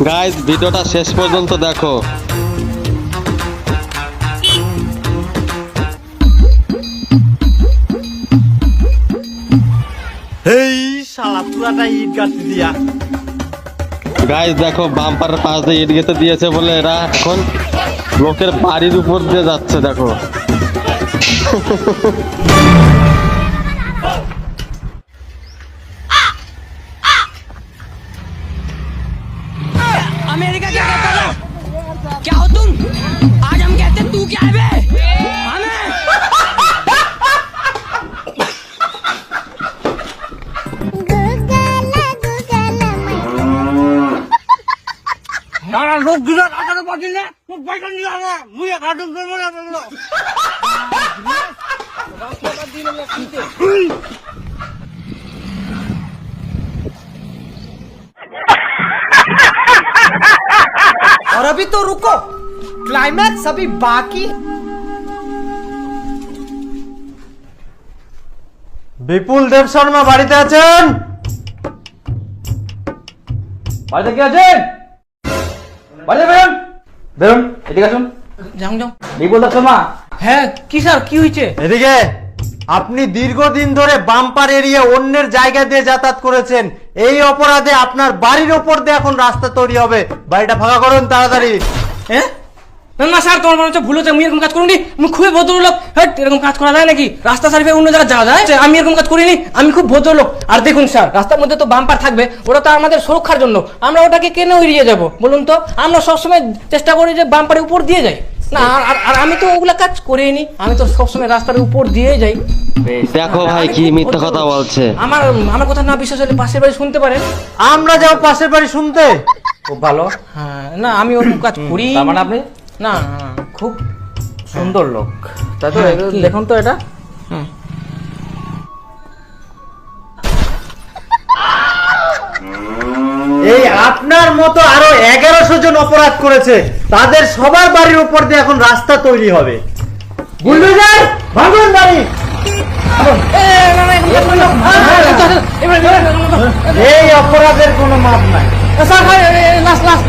Guys ভিডিওটা শেষ পর্যন্ত দেখো। এই শালা পুরাটা ইট গাঁথতে দিয়া। গাইস দেখো বাম্পারের পাশ দিয়ে ইট গেঁথে দিয়েছে বলে এরা এখন লোকের বাড়ির উপর দিয়ে যাচ্ছে দেখো। अमेरिका क्या कहता था? क्या हो तुम? आज हम कहते तू क्या है बे? हमें সারা লোক গুলো আকারে পাঠিয়ে তুই পয়সা নিয়ে আনা মুই কাটুন দেবো না বললো। और अभी तो रुको, क्लाइमैक्स अभी बाकी। বিপুল দেব শর্মা বাড়িতে আছেন? বাড়িতে কি আছেন? বাড়িতে বেরোন, বেরোন, এদিকে আসুন। যাও যাও। বিপুল দেব শর্মা, হ্যাঁ কি স্যার, কি হয়েছে? এদিকে। আপনি দীর্ঘদিন ধরে বাম্পার এরিয়া অন্যের জায়গা দিয়ে যাতায়াত করেছেন, এই অপরাধে আপনার বাড়ির ওপর দিয়ে এখন রাস্তা তৈরি হবে। বাড়িটা ফাঁকা করুন তাড়াতাড়ি। হ্যাঁ না স্যার, তোমার মনে হচ্ছে ভুল হচ্ছে। আমি এরকম কাজ করিনি, আমি খুবই ভদ্রলোক। হ্যাঁ এরকম কাজ করা যায় নাকি? রাস্তা সার্ভে অন্য জায়গায় যাওয়া যায়? আমি এরকম কাজ করিনি, আমি খুব ভদ্রলোক। আর দেখুন স্যার, রাস্তার মধ্যে তো বাম্পার থাকবে, ওটা তো আমাদের সুরক্ষার জন্য। আমরা ওটাকে কেন এড়িয়ে যাব বলুন তো? আমরা সবসময় চেষ্টা করি যে বাম্পারের উপর দিয়ে যাই না। আর আমি তো ওগুলা কাজ করিনি, আমি তো সবসময় রাস্তার উপর দিয়ে যাই। দেখো ভাই কি মিথ্যা কথা বলছে। আমার আমার কথা না বিশ্বাস হলে পাশের বাড়ি শুনতে পারেন। আমরা যাও পাশের বাড়ি শুনতে। খুব ভালো। হ্যাঁ না, আমি ওরকম কাজ করি। তার মানে আপনি না খুব সুন্দর লোক, তাই তো? হ্যাঁ, দেখুন তো এটা। এই আপনার মতো আরো 1100 জন অপরাধ করেছে, তাদের সবার বাড়ির উপর দিয়ে এখন রাস্তা তৈরি হবে। বুলডোজার ভাঙুন বাড়ি। এই অপরাধের কোনো মাপ নাই। Last last